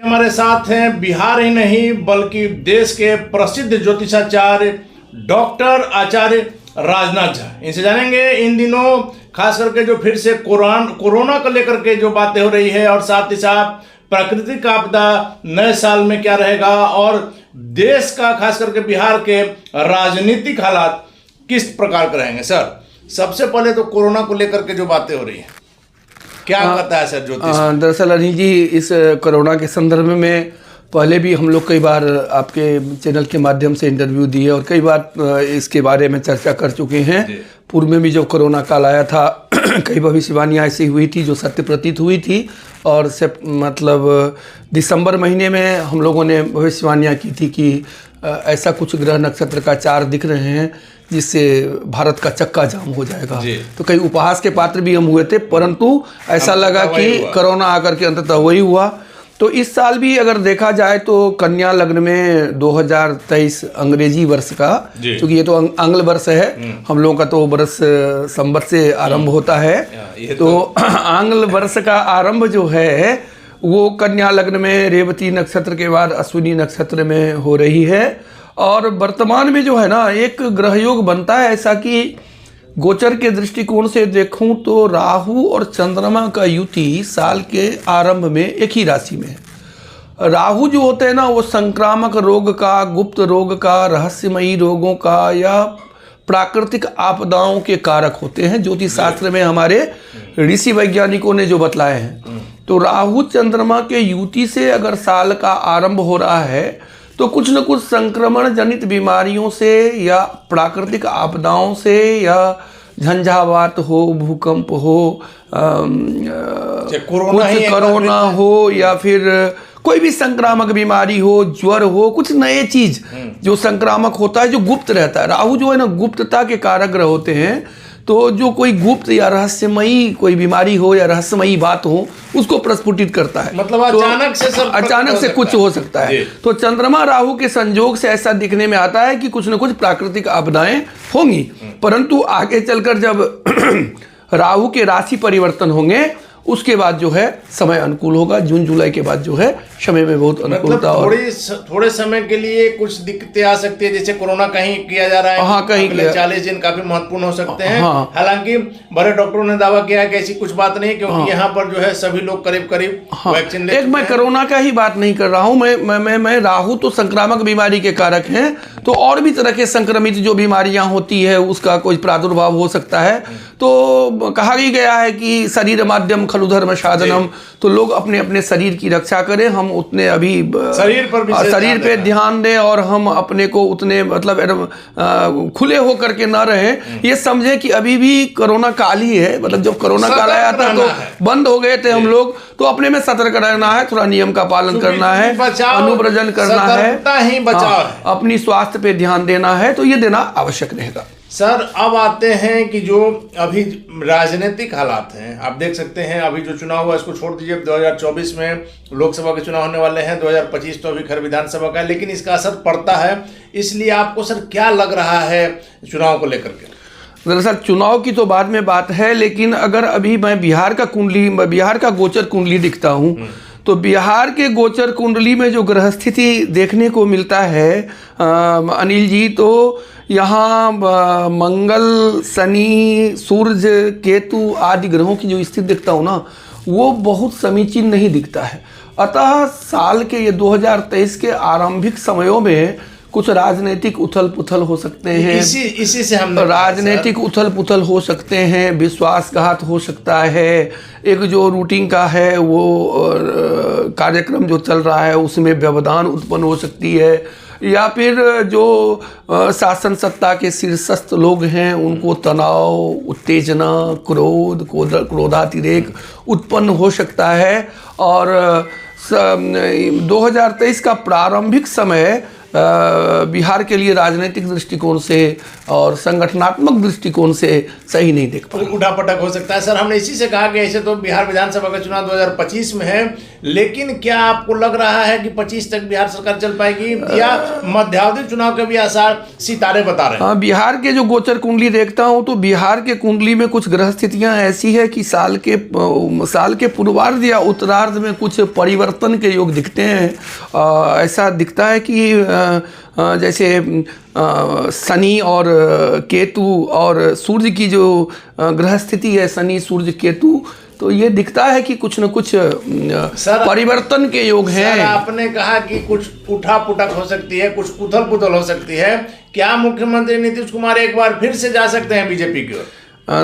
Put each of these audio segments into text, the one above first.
हमारे साथ हैं बिहार ही नहीं बल्कि देश के प्रसिद्ध ज्योतिषाचार्य डॉक्टर आचार्य राजनाथ झा। इनसे जानेंगे इन दिनों खास करके जो फिर से कोरोना को लेकर के जो बातें हो रही है और साथ ही साथ प्राकृतिक आपदा नए साल में क्या रहेगा और देश का खास करके बिहार के राजनीतिक हालात किस प्रकार के रहेंगे। सर, सबसे पहले तो कोरोना को लेकर के जो बातें हो रही हैं क्या कहता है सर ज्योतिष? दरअसल अनिल जी, इस कोरोना के संदर्भ में पहले भी हम लोग कई बार आपके चैनल के माध्यम से इंटरव्यू दिए और कई बार इसके बारे में चर्चा कर चुके हैं। पूर्व में भी जब कोरोना काल आया था कई भविष्यवाणियाँ ऐसी हुई थी जो सत्य प्रतीत हुई थी और दिसंबर महीने में हम लोगों ने भविष्यवाणियाँ की थी कि ऐसा कुछ ग्रह नक्षत्र का चार दिख रहे हैं जिससे भारत का चक्का जाम हो जाएगा। तो कई उपहास के पात्र भी हम हुए थे, परंतु ऐसा लगा कि कोरोना आकर के अंततः वही हुआ। तो इस साल भी अगर देखा जाए तो कन्या लग्न में 2023 अंग्रेजी वर्ष का, क्योंकि ये तो आंग्ल वर्ष है, हम लोगों का तो वर्ष संवत से आरंभ होता है, तो आंग्ल वर्ष का आरंभ जो है वो कन्या लग्न में रेवती नक्षत्र के बाद अश्विनी नक्षत्र में हो रही है। और वर्तमान में जो है ना एक ग्रह योग बनता है ऐसा कि गोचर के दृष्टिकोण से देखूं तो राहु और चंद्रमा का युति साल के आरंभ में एक ही राशि में है। राहु जो होते हैं ना वो संक्रामक रोग का, गुप्त रोग का, रहस्यमयी रोगों का या प्राकृतिक आपदाओं के कारक होते हैं, ज्योतिष शास्त्र में हमारे ऋषि वैज्ञानिकों ने जो बतलाए हैं। तो राहु चंद्रमा के युति से अगर साल का आरंभ हो रहा है तो कुछ न कुछ संक्रमण जनित बीमारियों से या प्राकृतिक आपदाओं से या झंझावात हो, भूकंप हो, कोरोना हो या फिर कोई भी संक्रामक बीमारी हो, ज्वर हो, कुछ नए चीज जो संक्रामक होता है जो गुप्त रहता है। राहु जो है ना गुप्तता के कारक ग्रह होते हैं, तो जो कोई गुप्त या रहस्यमयी कोई बीमारी हो या रहस्यमयी बात हो उसको प्रस्फुटित करता है। मतलब अचानक से कुछ हो सकता है। तो चंद्रमा राहु के संयोग से ऐसा दिखने में आता है कि कुछ न कुछ प्राकृतिक आपदाएं होंगी, परंतु आगे चलकर जब राहु के राशि परिवर्तन होंगे उसके बाद जो है समय अनुकूल होगा। जून जुलाई के बाद जो है समय में बहुत अनुकूलता और थोड़े समय के लिए कुछ दिक्कतें आ सकती है, जैसे कोरोना कहीं किया जा रहा है। हाँ, कहीं 40 दिन काफी महत्वपूर्ण हो सकते हैं। हालांकि बड़े डॉक्टरों ने दावा किया है कि ऐसी कुछ बात नहीं, क्योंकि यहाँ पर जो है सभी लोग करीब वैक्सीन ले। मैं कोरोना का ही बात नहीं कर रहा हूँ, मैं राहु तो संक्रामक बीमारी के कारक हैं, तो और भी तरह के संक्रमित जो बीमारियां होती है उसका कोई प्रादुर्भाव हो सकता है। तो कहा ही गया है कि शरीर माध्यम खलु धर्म साधनम, तो लोग अपने अपने शरीर की रक्षा करें। हम उतने अभी शरीर पे ध्यान दें और हम अपने को उतने मतलब खुले होकर के ना रहें। ये समझे कि अभी भी कोरोना काल ही है, मतलब जब कोरोना काल आया था तो बंद हो गए थे हम लोग, तो अपने में सतर्क रहना है, थोड़ा नियम का पालन करना है, अनुव्रजन करना है, अपनी स्वास्थ्य पे ध्यान देना है, तो ये देना आवश्यक रहेगा। सर, अब आते हैं कि जो अभी राजनीतिक हालात हैं, आप देख सकते हैं अभी जो चुनाव हुआ इसको छोड़ दीजिए, 2024 में लोकसभा के चुनाव होने वाले हैं, 2025 तो अभी खैर विधानसभा का है, लेकिन इसका असर पड़ता है। इसलिए आपको सर क्या लग रहा है चुनाव को लेकर के? दरअसल चुनाव की तो बाद में बात है, लेकिन अगर अभी मैं बिहार का गोचर कुंडली दिखता हूँ तो बिहार के गोचर कुंडली में जो ग्रह स्थिति देखने को मिलता है अनिल जी, तो यहाँ मंगल, शनि, सूर्य, केतु आदि ग्रहों की जो स्थिति देखता हूँ ना वो बहुत समीचीन नहीं दिखता है। अतः साल के ये 2023 के आरंभिक समयों में कुछ राजनीतिक उथल पुथल हो सकते हैं। इसी से हम राजनीतिक उथल पुथल हो सकते हैं, विश्वासघात हो सकता है, एक जो रूटीन का है वो कार्यक्रम जो चल रहा है उसमें व्यवधान उत्पन्न हो सकती है, या फिर जो शासन सत्ता के शीर्षस्थ लोग हैं उनको तनाव, उत्तेजना, क्रोधातिरेक उत्पन्न हो सकता है। और 2023 का प्रारंभिक समय बिहार के लिए राजनीतिक दृष्टिकोण से और संगठनात्मक दृष्टिकोण से सही नहीं देख पा रहे। उठापटक हो सकता है। सर, हमने इसी से कहा कि ऐसे तो बिहार विधानसभा का चुनाव 2025 में है, लेकिन क्या आपको लग रहा है कि 25 तक बिहार सरकार चल पाएगी, या मध्यावधि चुनाव के भी आसार सितारे बता रहे हैं? हाँ, बिहार के जो गोचर कुंडली देखता हूँ तो बिहार के कुंडली में कुछ ग्रह स्थितियाँ ऐसी है कि साल के पूर्वार्ध या उत्तरार्ध में कुछ परिवर्तन के योग दिखते हैं। ऐसा दिखता है कि जैसे शनि और केतु और सूर्य की जो ग्रह स्थिति है, शनि सूर्य केतु, तो ये दिखता है कि कुछ न कुछ परिवर्तन के योग हैं। सर, आपने कहा कि कुछ उठा पुटक हो सकती है, कुछ उथल पुथल हो सकती है। क्या मुख्यमंत्री नीतीश कुमार एक बार फिर से जा सकते हैं बीजेपी की ओर?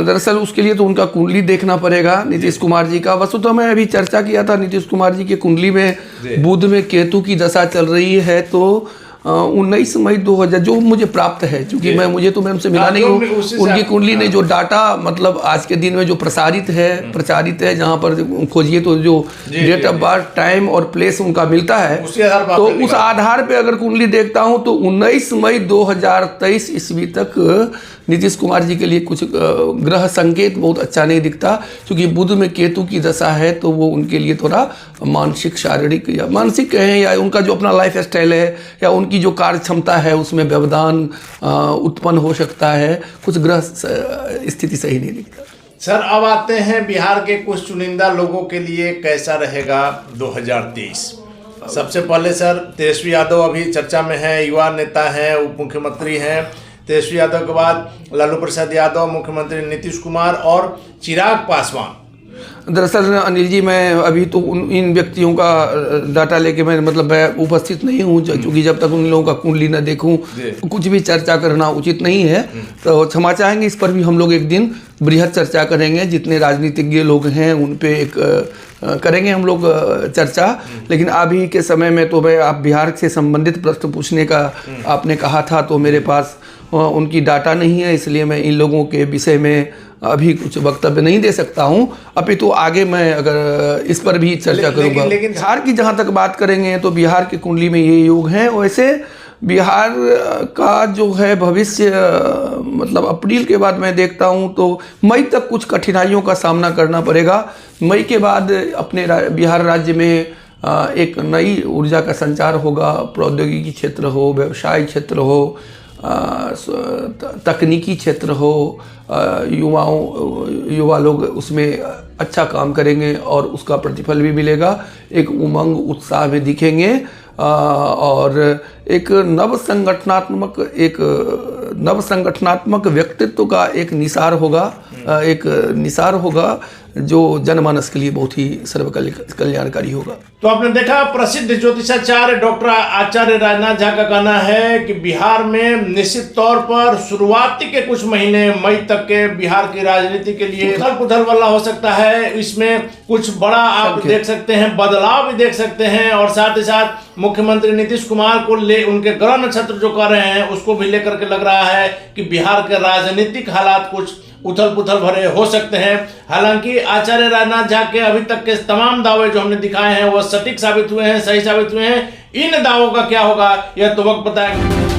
दरअसल उसके लिए तो उनका कुंडली देखना पड़ेगा नीतीश कुमार जी का। वस्तुतः मैं अभी चर्चा किया था, नीतीश कुमार जी के कुंडली में बुध में केतु की दशा चल रही है, तो 19 मई 2000 जो मुझे प्राप्त है, क्योंकि मुझे तो मैम से मिला नहीं हूँ, उनकी कुंडली ने जो डाटा मतलब आज के दिन में जो प्रचारित है जहाँ पर खोजिए तो जो डेट ऑफ बर्थ, टाइम और प्लेस उनका मिलता है, तो उस आधार पे अगर कुंडली देखता हूँ तो 19 मई 2023 ईस्वी तक नीतीश कुमार जी के लिए कुछ ग्रह संकेत बहुत अच्छा नहीं दिखता, क्योंकि बुध में केतु की दशा है, तो वो उनके लिए थोड़ा मानसिक, शारीरिक या मानसिक कहें, या उनका जो अपना लाइफ स्टाइल है या उनकी जो कार्य क्षमता है उसमें व्यवधान उत्पन्न हो सकता है। कुछ ग्रह स्थिति सही नहीं दिखता। सर, अब आते हैं बिहार के कुछ चुनिंदा लोगों के लिए कैसा रहेगा 2023। सबसे पहले सर, तेजस्वी यादव अभी चर्चा में है, युवा नेता हैं, उप मुख्यमंत्री हैं। तेजस्वी यादव के बाद लालू प्रसाद यादव, मुख्यमंत्री नीतीश कुमार और चिराग पासवान। दरअसल अनिल जी, मैं अभी तो इन व्यक्तियों का डाटा लेके मैं उपस्थित नहीं हूँ, क्योंकि जब तक उन लोगों का कुंडली न देखूँ तो कुछ भी चर्चा करना उचित नहीं है। तो क्षमा चाहेंगे, इस पर भी हम लोग एक दिन बृहद चर्चा करेंगे। जितने राजनीतिज्ञ लोग हैं उन पे एक करेंगे हम लोग चर्चा। लेकिन अभी के समय में तो मैं, आप बिहार से संबंधित प्रश्न पूछने का आपने कहा था, तो मेरे पास उनकी डाटा नहीं है, इसलिए मैं इन लोगों के विषय में अभी कुछ वक्तव्य नहीं दे सकता हूं। अभी तो आगे मैं अगर इस पर भी चर्चा करूंगा। लेकिन बिहार की जहां तक बात करेंगे तो बिहार की कुंडली में ये योग हैं। वैसे बिहार का जो है भविष्य, मतलब अप्रैल के बाद मैं देखता हूं तो मई तक कुछ कठिनाइयों का सामना करना पड़ेगा। मई के बाद अपने बिहार राज्य में एक नई ऊर्जा का संचार होगा। प्रौद्योगिकी क्षेत्र हो, व्यवसाय क्षेत्र हो, तकनीकी क्षेत्र हो, युवा लोग उसमें अच्छा काम करेंगे और उसका प्रतिफल भी मिलेगा। एक उमंग, उत्साह में दिखेंगे और एक नव संगठनात्मक व्यक्तित्व का एक निसार होगा जो जनमानस के लिए बहुत ही सर्व कल्याणकारी होगा। तो आपने देखा, प्रसिद्ध ज्योतिषाचार्य डॉक्टर आचार्य राजनाथ झा का कहना है कि बिहार में निश्चित तौर पर शुरुआती के कुछ महीने मई तक के बिहार की राजनीति के लिए उथल पुथल वाला हो सकता है। इसमें कुछ बड़ा आप देख सकते हैं, बदलाव भी देख सकते हैं, और साथ ही साथ मुख्यमंत्री नीतीश कुमार को ले उनके ग्रह नक्षत्र जो कर रहे हैं उसको भी लेकर के लग रहा है कि बिहार के राजनीतिक हालात कुछ उथल पुथल भरे हो सकते हैं। हालांकि आचार्य राजनाथ झा के अभी तक के तमाम दावे जो हमने दिखाए हैं वो सटीक साबित हुए हैं, सही साबित हुए हैं। इन दावों का क्या होगा यह तो वक्त बताएगा।